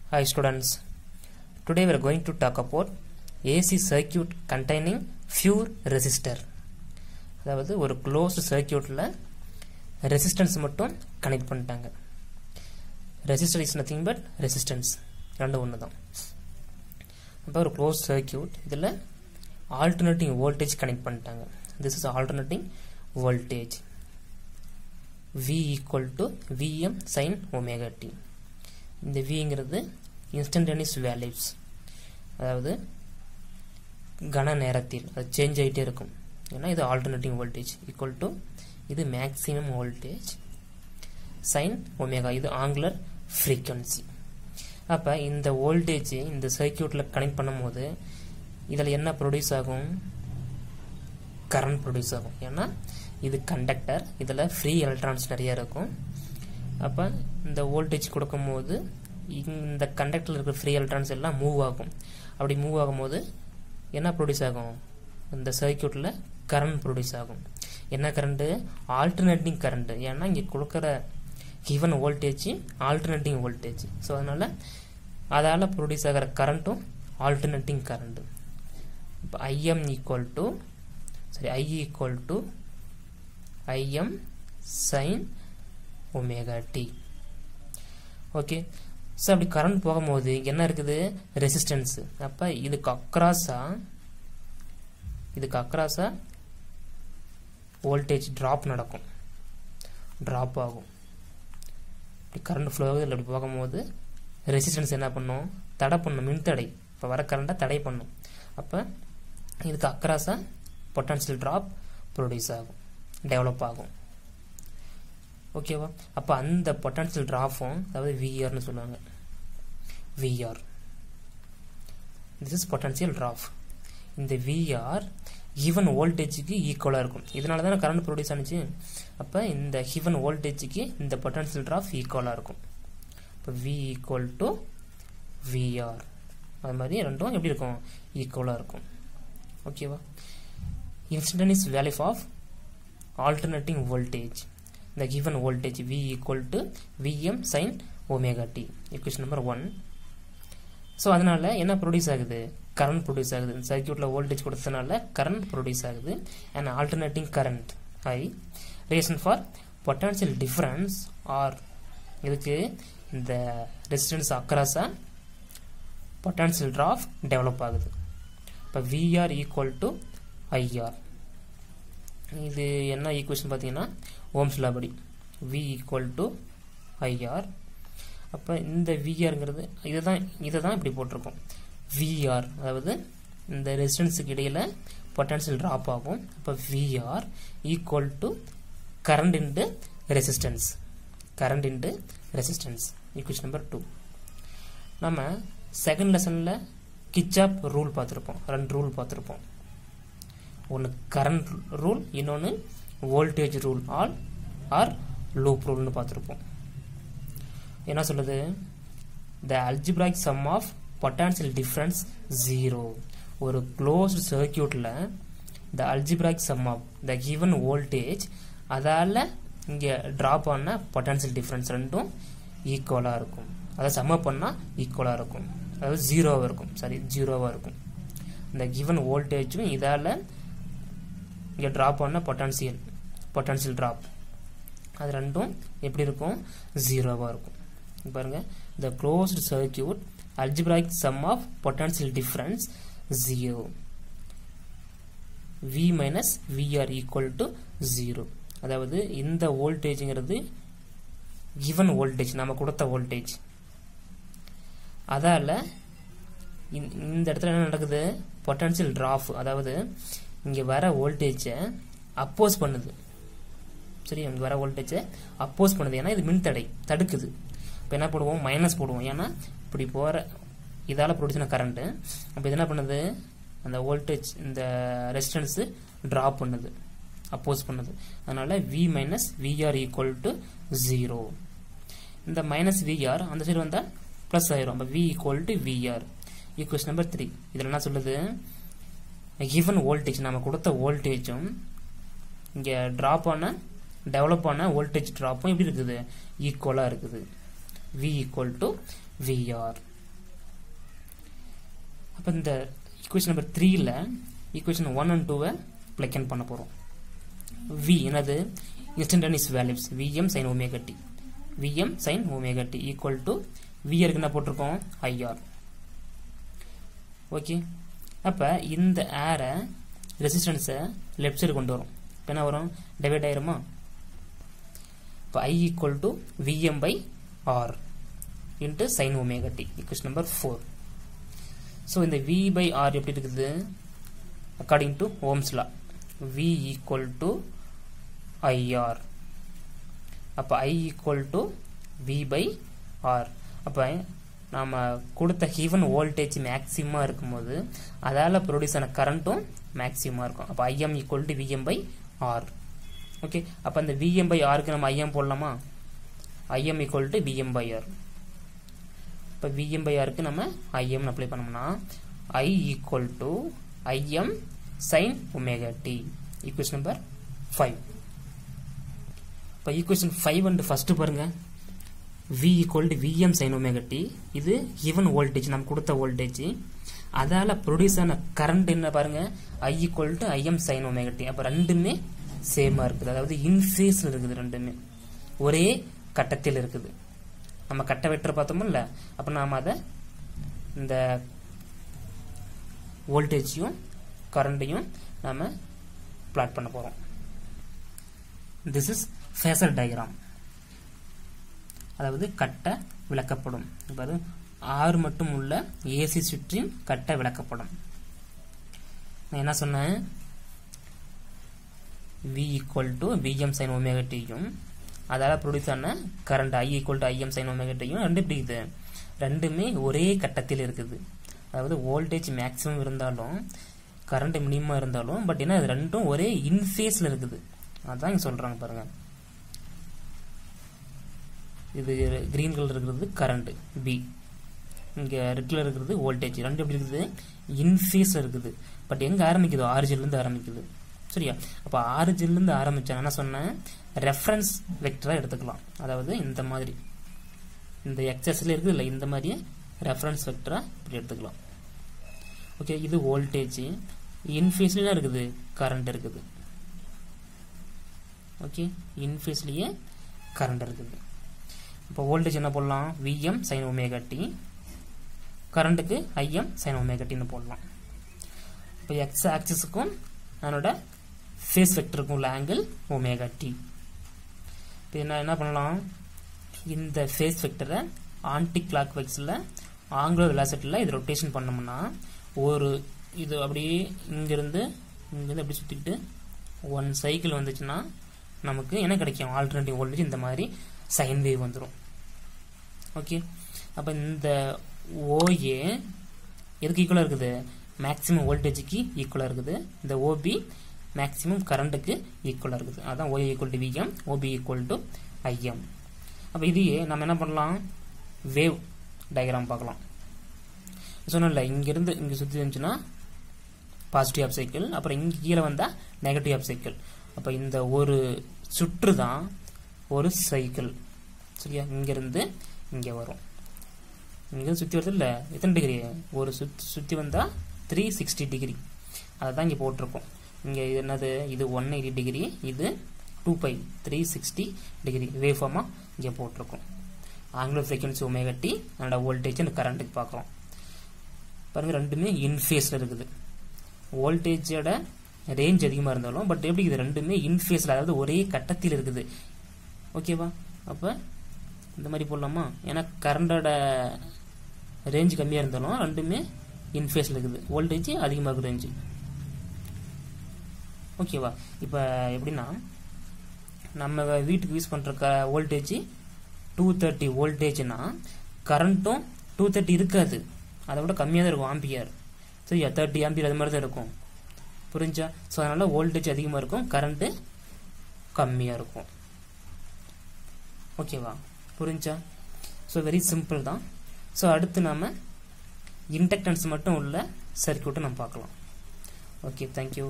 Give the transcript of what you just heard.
Hi students, today we are going to talk about AC circuit containing pure resistor. அதாவது ஒரு closed circuitல resistance மட்டும் connect பண்ணிட்டாங்க. Resistor is nothing but resistance. ரெண்டு ஒன்று தான். அப்போ ஒரு closed circuit இதில் alternating voltage connect பண்ணிட்டாங்க. This is alternating voltage. V equal to Vm sin omega t. இந்த Vங்கிறது instantaneous values, அதாவது கன நேரத்தில் அது சேஞ்ச் ஆகிட்டே இருக்கும். ஏன்னா இது ஆல்டர்னேட்டிங் வோல்டேஜ் ஈக்குவல் டு இது மேக்ஸிமம் வோல்டேஜ் சைன் ஒமேகா, இது ஆங்குலர் ஃப்ரீக்வன்சி. அப்போ இந்த வோல்டேஜ் இந்த சர்க்கியூட்டில் கனெக்ட் பண்ணும்போது இதில் என்ன ப்ரொடியூஸ் ஆகும்? கரண்ட் ப்ரொடியூஸ் ஆகும். ஏன்னா இது கண்டக்டர், இதில் ஃப்ரீ எலக்ட்ரான்ஸ் நிறைய இருக்கும். அப்போ இந்த வோல்டேஜ் கொடுக்கும்போது இந்த கண்டக்டரில் இருக்கிற ஃப்ரீ எலக்ட்ரான்ஸ் எல்லாம் மூவ் ஆகும். அப்படி மூவ் ஆகும்போது என்ன ப்ரொடியூஸ் ஆகும்? இந்த சர்க்கியூட்டில் கரண்ட் ப்ரொடியூஸ் ஆகும். என்ன கரண்ட்டு? Alternating current. ஏன்னா இங்கே கொடுக்குற given voltage alternating voltage. So அதனால் அதால் ப்ரொடியூஸ் ஆகிற கரண்ட்டும் ஆல்டர்னேட்டிங் கரண்ட்டு. இப்போ I m equal to I equal to I m sine omega t. Okay, so அப்படி கரண்ட் போகும்போது என்ன இருக்குது? ரெசிஸ்டன்ஸு. அப்போ இதுக்கு அக்ராஸாக வோல்டேஜ் ட்ராப் நடக்கும், ட்ராப் ஆகும். இப்படி கரண்ட் ஃப்ளோ ஆகுது. இல்லை அப்படி போகும்போது ரெசிஸ்டன்ஸ் என்ன பண்ணும்? தடை பண்ணும், மின்தடை. இப்போ வர கரண்ட்டை தடை பண்ணும். அப்போ இதுக்கு அக்ராஸாக பொட்டன்ஷியல் ட்ராப் ப்ரொடியூஸ் ஆகும், டெவலப் ஆகும். ஓகேவா? அப்போ அந்த பொட்டன்ஷியல் ட்ராப்பும், அதாவது விஆர்னு சொல்லுவாங்க, V R. This is potential drop. இந்த விஆர் கிவன் வோல்டேஜுக்கு ஈக்குவலாக இருக்கும். இதனால தானே கரண்ட் ப்ரொடியூஸ் ஆனிச்சு. அப்போ இந்த கிவன் வோல்டேஜுக்கு இந்த பொட்டன்ஷியல் ட்ராப் ஈக்குவலாக இருக்கும். இப்போ வி ஈக்குவல் டு விஆர். அது மாதிரி ரெண்டும் எப்படி இருக்கும்? ஈக்குவலாக இருக்கும். ஓகேவா? Instantaneous value of alternating voltage. The given voltage V equal to Vm sin omega t. Equation number 1. So அதனால என்ன ப்ரொடியூஸ் ஆகுது? கரண்ட் ப்ரொடியூஸ் ஆகுது. இந்த சர்க்கியூட்டில் வோல்டேஜ் கொடுத்ததுனால கரண்ட் ப்ரொடியூஸ் ஆகுது. And alternating current I. Reason for potential difference R. இதுக்கு இந்த ரெசிஸ்டன்ஸ் அக்ராஸாக பொட்டன்ஷியல் ட்ராப் டெவலப் ஆகுது. இப்போ விஆர் ஈக்குவல் டு ஐஆர். இது என்ன ஈக்குவேஷன் பார்த்தீங்கன்னா ஓம்ஸ் லா படி V ஈக்குவல் டு ஐஆர். அப்போ இந்த விஆருங்கிறது இதை தான் இப்படி போட்டிருக்கோம். விஆர் அதாவது இந்த ரெசிஸ்டன்ஸுக்கு இடையில் பொட்டன்ஷியல் ட்ராப் ஆகும். அப்போ V R equal to current into resistance. Current into resistance. Equation number 2. நம்ம செகண்ட் லெசனில் கிர்ச்சாஃப் ரூல் பார்த்துருப்போம். 2 ரூல் பார்த்துருப்போம். ஒன்று கரண்ட் ரூல், இன்னொன்று வோல்டேஜ் ரூல் ஆர் லூப் ரூல்னு பார்த்துருப்போம். என்ன சொல்லுது? The algebraic sum of potential difference 0. ஒரு க்ளோஸ்டு சர்க்கியூட்டில் the algebraic sum of the given voltage அதால் இங்கே ட்ராப் ஆன பொட்டன்ஷியல் டிஃபரன்ஸ் ரெண்டும் ஈக்குவலாக இருக்கும். அதை சம்ம பண்ணால் ஈக்குவலாக இருக்கும். அதாவது 0வாக இருக்கும். சரி, 0வாக இருக்கும். இந்த கிவன் வோல்டேஜும் இதால் இங்கே ட்ராப் ஆன பொட்டன்ஷியல் ட்ராப் அது ரெண்டும் எப்படி இருக்கும்? 0வாக இருக்கும். பாருங்க, the closed circuit algebraic sum of potential difference 0. V minus VR equal to 0. அதாவது இந்த வோல்டேஜ்ங்கிறது given வோல்டேஜ், நம்ம கொடுத்த வோல்டேஜ். அதால் இந்த இடத்துல என்ன நடக்குது? பொட்டன்ஷியல் ட்ராப், அதாவது இங்கே வர வோல்டேஜை அப்போஸ் பண்ணுது. சரி, இங்கே வர வோல்டேஜை அப்போஸ் பண்ணுது. ஏன்னா இது மின்தடை, தடுக்குது. இப்போ என்ன போடுவோம்? மைனஸ் போடுவோம். ஏன்னா இப்படி போகிற இதால் ப்ரொடியூஸ் கரண்ட்டு. அப்போ இது என்ன பண்ணுது? அந்த வோல்டேஜ் இந்த ரெசிஸ்டன்ஸு ட்ராப் பண்ணுது, அப்போஸ் பண்ணுது. அதனால் V minus V R equal to 0. இந்த மைனஸ் விஆர் அந்த சைடு வந்தால் ப்ளஸ் ஆயிரும். அப்போ V equal to V R. Equation number 3. இதில் என்ன சொல்லுது? கிவன் வோல்டேஜ், நம்ம கொடுத்த வோல்டேஜும் இங்கே ட்ராப் ஆன டெவலப் ஆன வோல்டேஜ் ட்ராப்பும் எப்படி இருக்குது? ஈக்குவலாக இருக்குது. V equal to VR. அப்போ இந்த ஈக்குவேஷன் நம்பர் 3ல் ஈக்குவேஷன் 1 and 2 பிளக் இன் பண்ண போகிறோம். V என்னது instantaneous values Vm sin omega t, Vm sin omega t equal to Vருக்கு என்ன போட்டிருக்கோம் IR. ஓகே, அப்போ இந்த ஏரை ரெசிஸ்டன்ஸை லெஃப்ட் சைடு கொண்டு வரும். இப்போ என்ன வரும் டிவைட் ஆயிருமா. இப்போ I equal to Vm by R into sin omega t ஈக்குவேஷன் நம்பர் 4. ஸோ இந்த V by R எப்படி இருக்குது according to Ohm's law V equal to IR. அப்போ I equal to V by R. அப்போ நாம் கொடுத்த given வோல்டேஜ் மேக்ஸிமமாக இருக்கும்போது அதால் ப்ரொடியூஸ் ஆன கரண்ட்டும் மேக்ஸிமமாக இருக்கும். அப்போ IM equal to Vm by R. Okay, அப்போ அந்த Vm by Rக்கு நம்ம IM போடலாமா. IM equal to Vm by R. இப்போ Vm by Rக்கு நம்ம IM அப்ளை பண்ணோம்னா I equal to IM sin omega t ஈக்குவேஷன் நம்பர் 5. இப்போ ஈக்குவேஷன் 5 வந்து ஃபர்ஸ்ட் பாருங்க V equal to Vm sin omega t. இது given வோல்டேஜ் நம்ம கொடுத்த வோல்டேஜ், அதால ப்ரொடியூஸ் ஆன கரண்ட் என்ன பாருங்க I equal to Im sin omega t. அப்போ ரெண்டுமே சேமா இருக்குது, அதாவது இன் ஃபேஸ்ல இருக்குது, ரெண்டுமே ஒரே கட்டத்தில் இருக்குது. நம்ம கட்ட வெக்டர் பார்த்தோம்ல, அப்போ நாம அதை இந்த வோல்டேஜையும் கரண்டையும் நாம பிளாட் பண்ண போறோம். திஸ் இஸ் ஃபேசர் டயக்ராம், அதாவது கட்ட விளக்கப்படும். பாரு R மட்டும் உள்ள AC சுற்றின் கட்ட விளக்கப்படும். நான் என்ன சொன்னேன் V equal to Vm sin omega t யும் அதால ப்ரொடியூஸ் ஆன current I equal to Im sin omega t யும் ரெண்டு எப்படி இருக்குது, ரெண்டுமே ஒரே கட்டத்தில் இருக்குது. அதாவது வோல்டேஜ் மேக்ஸிமம் இருந்தாலும் கரண்ட் மினிமம் இருந்தாலும் பட் என்ன இது ரெண்டும் ஒரே இன் ஃபேஸ்ல இருக்குது. அதான் இங்க சொல்றாங்க பாருங்க. இது கிரீன் கலர் இருக்கிறது கரண்ட் B, இங்க ரெட் கலர் இருக்கிறது வோல்டேஜ். ரெண்டு எப்படி இருக்குது இன் ஃபேஸ்ல இருக்குது. பட் எங்க ஆரம்பிக்குது ஆரிஜின்ல இருந்து ஆரம்பிக்குது. சரியா, அப்ப ஆரிஜின்ல இருந்து ஆரம்பிச்சா என்ன சொன்னேன் ரெஃபரன்ஸ் வெக்டரா எடுத்துக்கலாம். அதாவது இந்த மாதிரி இந்த எக்ஸஸ்ல இருக்குது இல்ல, இந்த மாதிரி ரெஃபரன்ஸ் வெக்டரா இப்படி எடுத்துக்கலாம். ஓகே, இது வோல்டேஜ், இன் ஃபேஸ்ல இருக்குது கரண்ட் இருக்குது. ஓகே, இன் ஃபேஸ்லயே கரண்ட் இருக்குது. இப்போ வோல்டேஜ் என்ன போடலாம் Vm sin omega t, கரண்ட்டுக்கு Im sin omega t ன்னு போடலாம். இப்போ எக்ஸ் ஆக்சிஸுக்கும் அதனோட ஃபேஸ் வெக்டருக்கும் உள்ள ஆங்கிள் omega t. இப்போ என்ன பண்ணலாம், இந்த ஃபேஸ் வெக்டரை ஆன்டி கிளாக் வைஸ்ல ஆங்குலர் வெலாசிட்டியில் இது ரொட்டேஷன் பண்ணோம்னா ஒரு இது அப்படியே இங்கிருந்து அப்படி சுற்றிக்கிட்டு 1 சைக்கிள் வந்துச்சுன்னா நமக்கு என்ன கிடைக்கும் ஆல்டர்னேட்டிவ் வோல்டேஜ் இந்த மாதிரி சைன் வேவ் வந்துடும். ஓகே, அப்போ இந்த OA எதுக்கு ஈக்குவலாக இருக்குது மேக்ஸிமம் வோல்டேஜுக்கு ஈக்குவலாக இருக்குது. இந்த OB மேக்ஸிமம் கரண்ட்டுக்கு ஈக்குவலாக இருக்குது. அதான் OA equal to Vm, OB equal to Im. அப்போ இதையே நம்ம என்ன பண்ணலாம் வேவ் டயக்ராம் பார்க்கலாம். சொன்னல இங்கிருந்து இங்கே சுற்றி இருந்துச்சுன்னா பாசிட்டிவ் ஆஃப் சைக்கிள், அப்புறம் இங்கே கீழே வந்தால் நெகட்டிவ் ஆஃப் சைக்கிள். அப்போ இந்த ஒரு சுற்று தான் ஒரு சைக்கிள். சரியா, இங்கிருந்து இங்கே வரும், இங்கிருந்து சுற்றி வருது இல்லை எத்தனை டிகிரி, ஒரு சுற்றி வந்தால் 360 டிகிரி. அதை தான் இங்கே போட்டிருக்கோம். இங்கே இது என்னது, இது 180 டிகிரி, இது 2π 360 டிகிரி வேவ் ஃபார்மாக இங்கே போட்டிருக்கோம். ஆங்குலர் ஃப்ரீக்வன்சி ஒமேகா டி, அதோட வோல்டேஜ் அந்த கரண்ட்டுக்கு பார்க்குறோம். பாருங்க ரெண்டுமே இன் ஃபேஸில் இருக்குது. வோல்டேஜோட ரேஞ்ச் அதிகமாக இருந்தாலும் பட் எப்படி இது ரெண்டுமே இன் ஃபேஸில், அதாவது ஒரே கட்டத்தில் இருக்குது. ஓகேவா, அப்போ இந்த மாதிரி போடலாமா, ஏன்னா கரண்டோட ரேஞ்ச் கம்மியாக இருந்தாலும் ரெண்டுமே இன் ஃபேஸில் இருக்குது, வோல்டேஜ் அதிகமாக இருக்குது ரேஞ்சு. ஓகேவா, இப்போ எப்படின்னா நம்ம வீட்டுக்கு யூஸ் பண்ணுற வோல்டேஜ் 230 வோல்டேஜ்னா கரண்ட்டும் 230 இருக்காது, அதை விட கம்மியாக தான் இருக்கும் ஆம்பியர். சரியா, 30 ஆம்பியர் அது மாதிரி தான் இருக்கும். புரிஞ்சா? ஸோ அதனால வோல்டேஜ் அதிகமாக இருக்கும், கரண்ட்டு கம்மியாக இருக்கும். ஓகேவா, புரிஞ்சா? ஸோ வெரி சிம்பிள் தான். ஸோ அடுத்து நாம இண்டக்டன்ஸ் மட்டும் உள்ள சர்க்யூட்டை நம்ம பார்க்கலாம். Okay, thank you.